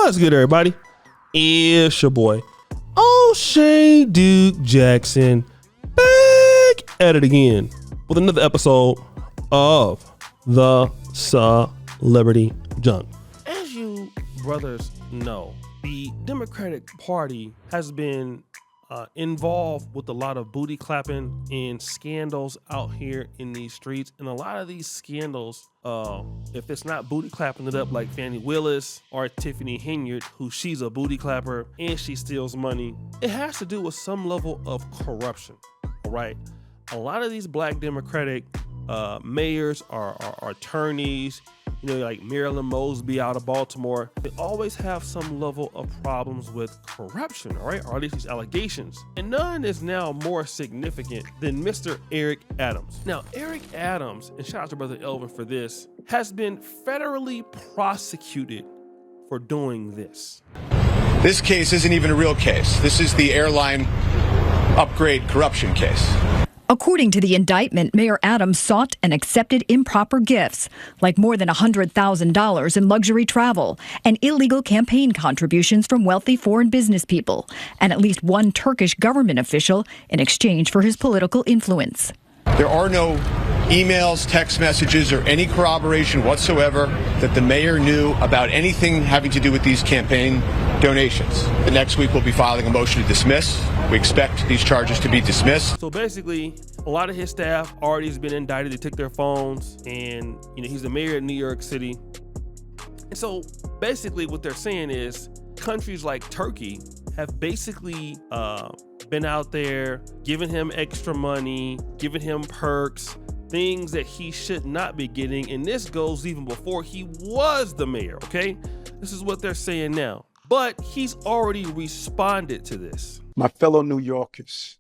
What's good, everybody? It's your boy, O'Shea Duke Jackson, back at it again with another episode of the Celebrity Junk. As you brothers know, the Democratic Party has been involved with a lot of booty clapping and scandals out here in these streets. And a lot of these scandals, if it's not booty clapping it up like Fannie Willis or Tiffany Henyard, who she's a booty clapper and she steals money, it has to do with some level of corruption. All right. A lot of these black Democratic mayors or attorneys, like Marilyn Mosby out of Baltimore, they always have some level of problems with corruption, all right? Or at least these allegations. And none is now more significant than Mr. Eric Adams. Now, Eric Adams, and shout out to Brother Elvin for this, has been federally prosecuted for doing this. This case isn't even a real case. This is the airline upgrade corruption case. According to the indictment, Mayor Adams sought and accepted improper gifts, like more than $100,000 in luxury travel and illegal campaign contributions from wealthy foreign business people, and at least one Turkish government official in exchange for his political influence. There are no emails, text messages, or any corroboration whatsoever that the mayor knew about anything having to do with these campaign donations. The next week we'll be filing a motion to dismiss. We expect these charges to be dismissed. So basically, a lot of his staff already has been indicted. They took their phones, and he's the mayor of New York City. And so basically what they're saying is countries like Turkey have basically been out there giving him extra money, giving him perks, things that he should not be getting. And this goes even before he was the mayor, okay? This is what they're saying now. But he's already responded to this. My fellow New Yorkers,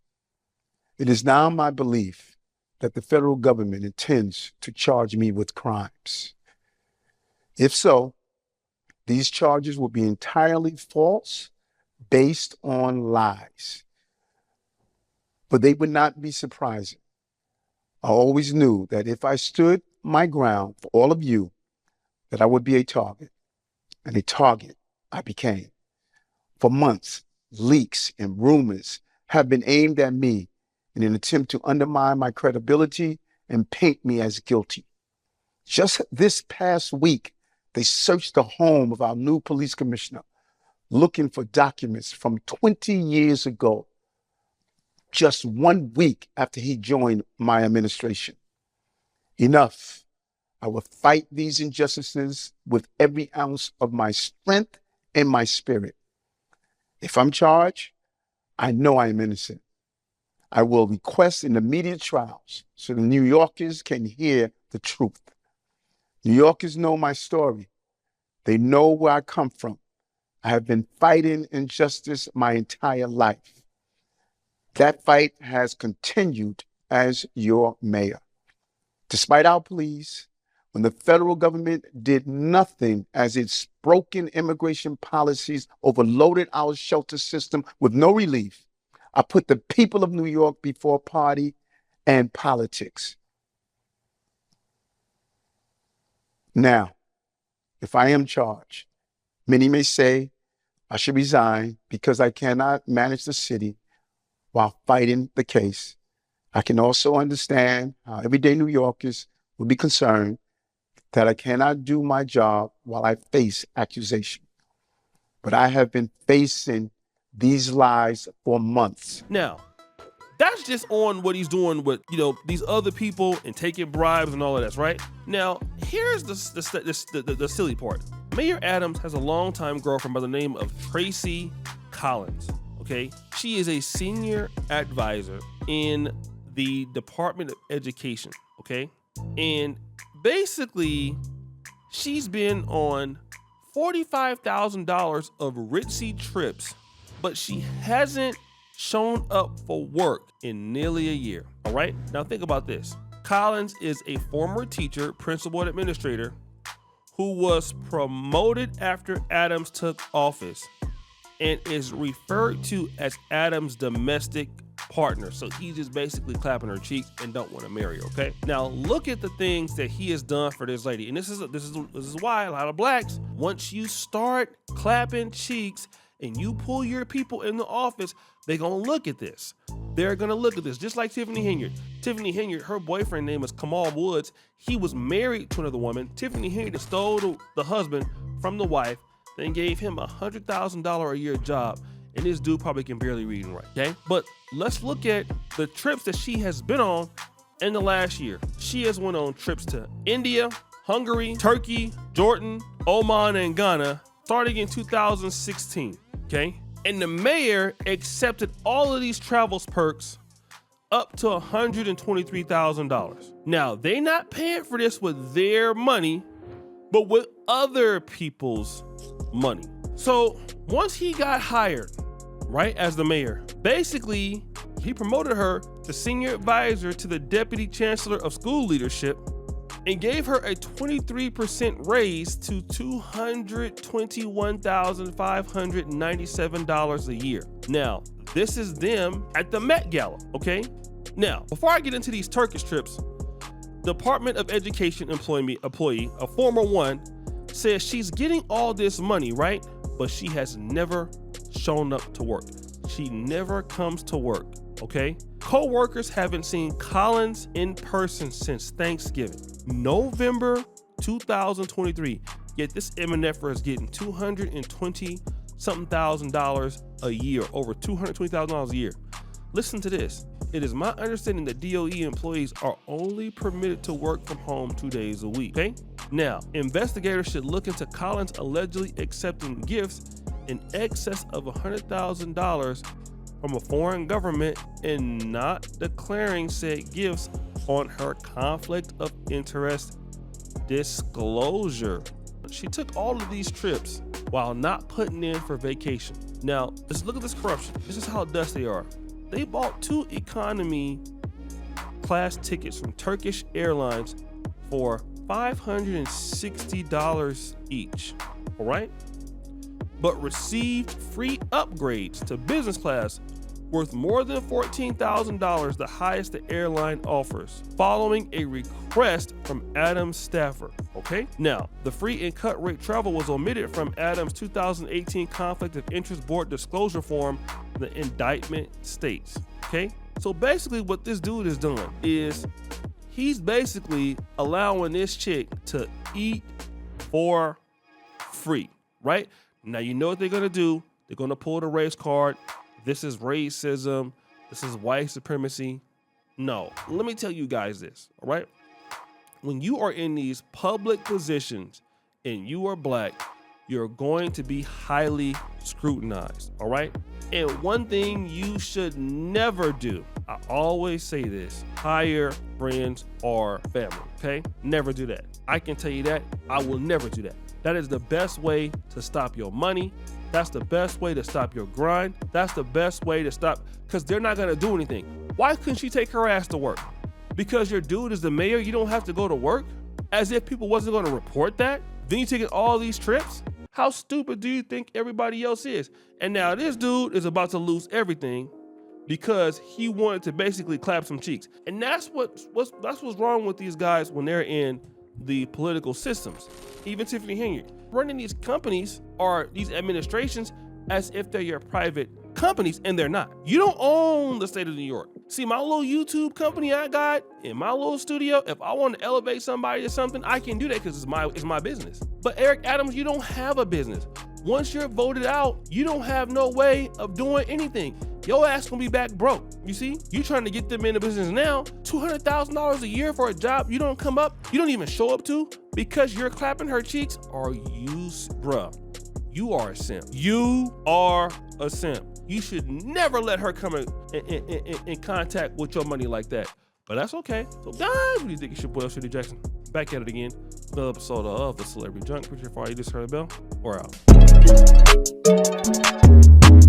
it is now my belief that the federal government intends to charge me with crimes. If so, these charges will be entirely false, based on lies. But they would not be surprising. I always knew that if I stood my ground for all of you, that I would be a target. And a target I became. For months, leaks and rumors have been aimed at me in an attempt to undermine my credibility and paint me as guilty. Just this past week, they searched the home of our new police commissioner, looking for documents from 20 years ago, just 1 week after he joined my administration. Enough. I will fight these injustices with every ounce of my strength and my spirit. If I'm charged, I know I am innocent. I will request an immediate trials so the New Yorkers can hear the truth. New Yorkers know my story. They know where I come from. I have been fighting injustice my entire life. That fight has continued as your mayor. Despite our pleas, when the federal government did nothing as its broken immigration policies overloaded our shelter system with no relief, I put the people of New York before party and politics. Now, if I am charged, many may say I should resign because I cannot manage the city while fighting the case. I can also understand how everyday New Yorkers will be concerned that I cannot do my job while I face accusation. But I have been facing these lies for months. Now, that's just on what he's doing with, these other people and taking bribes and all of that, right? Now, here's the silly part. Mayor Adams has a longtime girlfriend by the name of Tracy Collins, okay? She is a senior advisor in the Department of Education, okay? And basically, she's been on $45,000 of ritzy trips, but she hasn't shown up for work in nearly a year, all right? Now think about this. Collins is a former teacher, principal, and administrator who was promoted after Adams took office and is referred to as Adams' domestic partner. So he's just basically clapping her cheek and don't want to marry her, okay? Now look at the things that he has done for this lady. And this is why a lot of blacks, once you start clapping cheeks and you pull your people in the office, they're gonna look at this. They're gonna look at this, just like Tiffany Henyard. Tiffany Henyard, her boyfriend name is Kamal Woods. He was married to another woman. Tiffany Henyard stole the husband from the wife, then gave him a $100,000 a year job. And this dude probably can barely read and write, okay? But let's look at the trips that she has been on in the last year. She has went on trips to India, Hungary, Turkey, Jordan, Oman, and Ghana, starting in 2016, okay? And the mayor accepted all of these travels perks up to $123,000. Now, they not paying for this with their money, but with other people's money. So once he got hired, right, as the mayor, basically he promoted her to senior advisor to the deputy chancellor of school leadership and gave her a 23% raise to $221,597 a year. Now, this is them at the Met Gala, okay? Now, before I get into these Turkish trips, Department of Education employee, a former one, says she's getting all this money, right? But she has never shown up to work. She never comes to work, okay? Co-workers haven't seen Collins in person since Thanksgiving, November 2023. Yet this MNFer is getting $220-something thousand a year, over $220,000 a year. Listen to this. It is my understanding that DOE employees are only permitted to work from home 2 days a week, okay? Now, investigators should look into Collins allegedly accepting gifts in excess of $100,000 from a foreign government and not declaring said gifts on her conflict of interest disclosure. She took all of these trips while not putting in for vacation. Now, let's look at this corruption. This is how dust they are. They bought 2 economy class tickets from Turkish Airlines for $560 each, all right? But received free upgrades to business class worth more than $14,000, the highest the airline offers, following a request from Adams staffer, okay? Now, the free and cut rate travel was omitted from Adams' 2018 Conflict of Interest Board disclosure form, the indictment states, okay? So basically what this dude has done is he's basically allowing this chick to eat for free, right? Now, you know what they're gonna do? They're gonna pull the race card. This is racism. This is white supremacy. No, let me tell you guys this, all right? When you are in these public positions and you are black, you're going to be highly scrutinized, all right? And one thing you should never do, I always say this, hire friends or family, okay? Never do that. I can tell you that. I will never do that. That is the best way to stop your money. That's the best way to stop your grind. That's the best way to stop, because they're not gonna do anything. Why couldn't she take her ass to work? Because your dude is the mayor, you don't have to go to work? As if people wasn't gonna report that? Then you taking all these trips? How stupid do you think everybody else is? And now this dude is about to lose everything because he wanted to basically clap some cheeks. And that's what's wrong with these guys when they're in the political systems. Even Tiffany Henyard, running these companies or these administrations as if they're your private companies, and they're not. You don't own the state of New York. See, my little YouTube company I got in my little studio, if I want to elevate somebody to something, I can do that because it's my business. But Eric Adams, you don't have a business. Once you're voted out, you don't have no way of doing anything. Your ass gonna be back broke. You see, you trying to get them in the business now, $200,000 a year for a job you don't come up, you don't even show up to because you're clapping her cheeks. Or you, bruh, you are a simp. You are a simp. You should never let her come in contact with your money like that. But that's okay. So guys, what do you think? It's your boy, Shitty Jackson. Back at it again. Another episode of the Celebrity Junk. Pretty sure you just heard the bell. We're out.